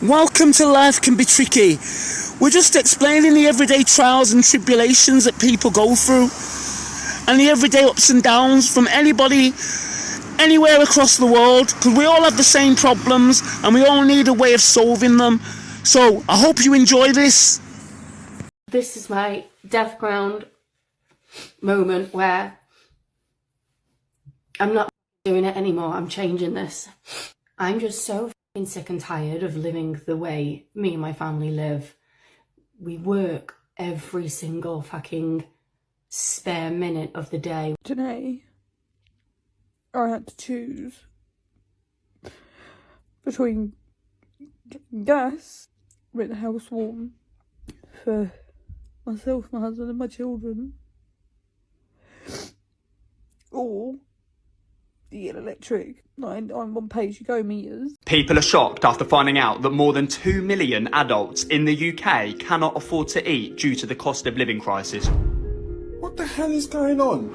Welcome to Life Can Be Tricky. We're just explaining the everyday trials and tribulations that people go through and the everyday ups and downs from anybody, anywhere across the world, because we all have the same problems and we all need a way of solving them. So I hope you enjoy this. This is my death ground moment where I'm not doing it anymore. I'm changing this. I'm just so sick and tired of living the way me and my family live. We work every single fucking spare minute of the day. Today, I had to choose between getting gas, make the house warm for myself, my husband and my children, or get electric. I'm on pay-as-you-go meters. People are shocked after finding out that more than 2 million adults in the UK cannot afford to eat due to the cost of living crisis. What the hell is going on?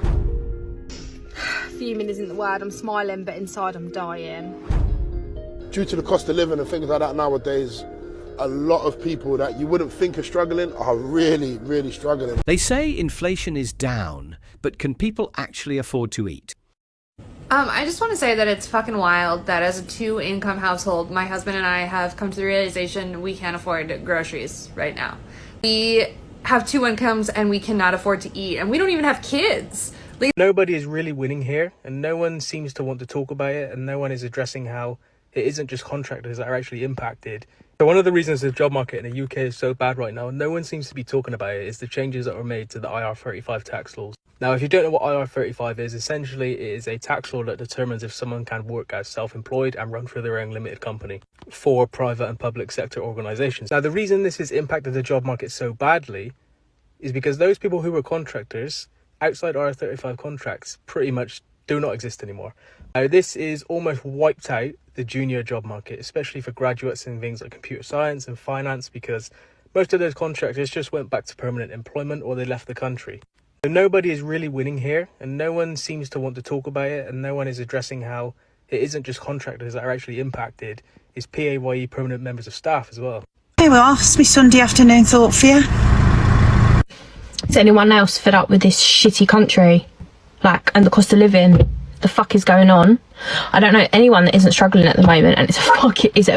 Fuming isn't the word, I'm smiling, but inside I'm dying. Due to the cost of living and things like that nowadays, a lot of people that you wouldn't think are struggling are really, really struggling. They say inflation is down, but can people actually afford to eat? I just want to say that it's fucking wild that as a two-income household, my husband and I have come to the realization we can't afford groceries right now. We have two incomes and we cannot afford to eat, and we don't even have kids. Nobody is really winning here, and no one seems to want to talk about it, and no one is addressing how it isn't just contractors that are actually impacted. So one of the reasons the job market in the UK is so bad right now, and no one seems to be talking about it, is the changes that were made to the IR35 tax laws. Now, if you don't know what IR35 is, essentially it is a tax law that determines if someone can work as self-employed and run for their own limited company for private and public sector organisations. Now, the reason this has impacted the job market so badly is because those people who were contractors outside IR35 contracts pretty much do not exist anymore. Now, this is almost wiped out the junior job market, especially for graduates in things like computer science and finance, because most of those contractors just went back to permanent employment or they left the country. So nobody is really winning here, and no one seems to want to talk about it, and no one is addressing how it isn't just contractors that are actually impacted, it's PAYE permanent members of staff as well. Hey, well, that's my Sunday afternoon thought for you. Is anyone else fed up with this shitty country? And the cost of living? The fuck is going on? I don't know anyone that isn't struggling at the moment, and it's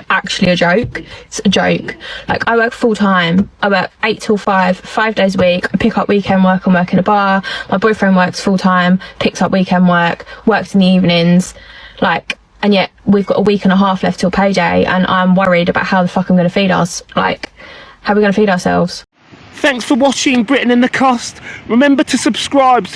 actually a joke. It's a joke. I work full time. I work 8 till 5, 5 days a week. I pick up weekend work and work in a bar. My boyfriend works full time, picks up weekend work, works in the evenings. And yet we've got a week and a half left till payday, and I'm worried about how the fuck I'm going to feed us. How are we going to feed ourselves? Thanks for watching Britain and the Cost. Remember to subscribe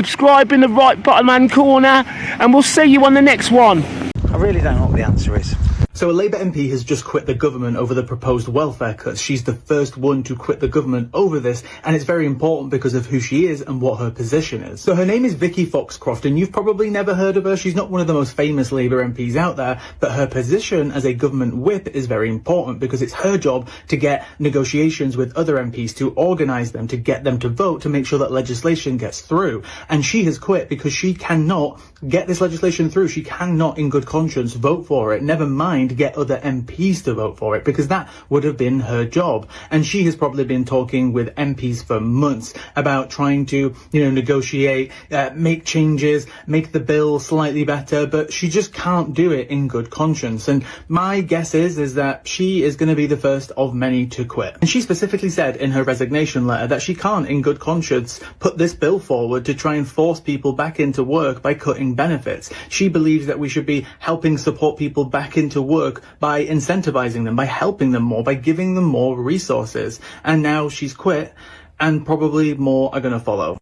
in the right bottom hand corner, and we'll see you on the next one. I really don't know what the answer is. So a Labour MP has just quit the government over the proposed welfare cuts. She's the first one to quit the government over this, and it's very important because of who she is and what her position is. So her name is Vicky Foxcroft, and you've probably never heard of her. She's not one of the most famous Labour MPs out there, but her position as a government whip is very important because it's her job to get negotiations with other MPs, to organise them, to get them to vote, to make sure that legislation gets through. And she has quit because she cannot get this legislation through. She cannot, in good conscience, vote for it, never mind get other MPs to vote for it, because that would have been her job. And she has probably been talking with MPs for months about trying to, negotiate, make changes, make the bill slightly better, but she just can't do it in good conscience. And my guess is that she is going to be the first of many to quit. And she specifically said in her resignation letter that she can't, in good conscience, put this bill forward to try and force people back into work by cutting benefits. She believes that we should be helping support people back into work by incentivizing them, by helping them more, by giving them more resources. And now she's quit, and probably more are going to follow.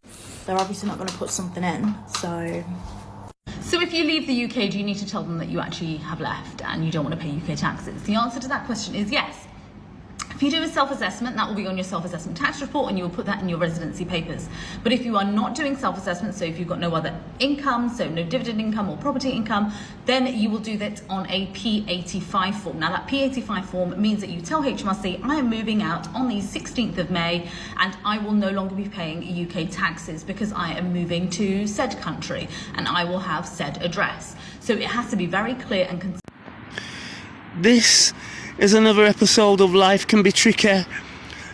They're obviously not going to put something in, so... So if you leave the UK, do you need to tell them that you actually have left and you don't want to pay UK taxes? The answer to that question is yes. If you do a self-assessment, that will be on your self-assessment tax report, and you will put that in your residency papers. But if you are not doing self-assessment, so if you've got no other income, so no dividend income or property income, then you will do that on a P85 form. Now that P85 form means that you tell HMRC, I am moving out on the 16th of May and I will no longer be paying UK taxes because I am moving to said country and I will have said address. So it has to be very clear and consistent. This is another episode of Life Can Be Tricky.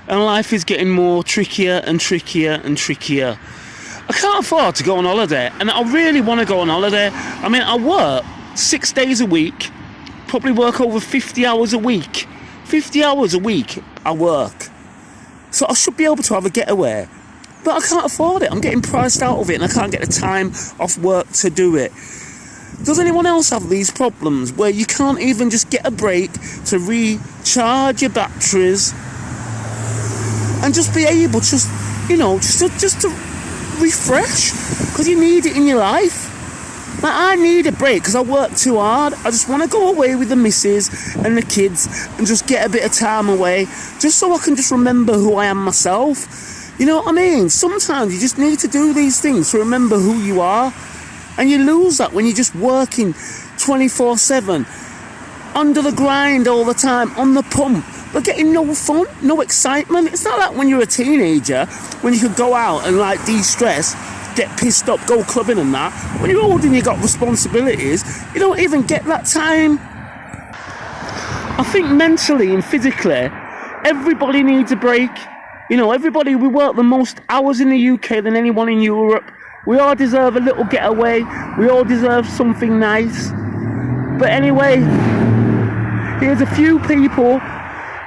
And life is getting more trickier and trickier and trickier. I can't afford to go on holiday, and I really want to go on holiday. I mean, I work 6 days a week, probably work over 50 hours a week. 50 hours a week I work. So I should be able to have a getaway. But I can't afford it. I'm getting priced out of it, and I can't get the time off work to do it. Does anyone else have these problems where you can't even just get a break to recharge your batteries and just be able to, just to refresh? Because you need it in your life. Like, I need a break because I work too hard. I just want to go away with the missus and the kids and just get a bit of time away, just so I can just remember who I am myself. You know what I mean? Sometimes you just need to do these things to remember who you are. And you lose that when you're just working 24/7, under the grind all the time, on the pump, but getting no fun, no excitement. It's not like when you're a teenager, when you could go out and like de-stress, get pissed up, go clubbing and that. When you're old and you've got responsibilities, you don't even get that time. I think mentally and physically, everybody needs a break. We work the most hours in the UK than anyone in Europe. We all deserve a little getaway. We all deserve something nice. But anyway, here's a few people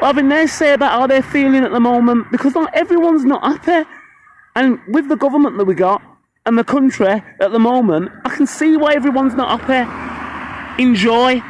having their say about how they're feeling at the moment, because not everyone's not happy. And with the government that we got and the country at the moment, I can see why everyone's not happy. Enjoy.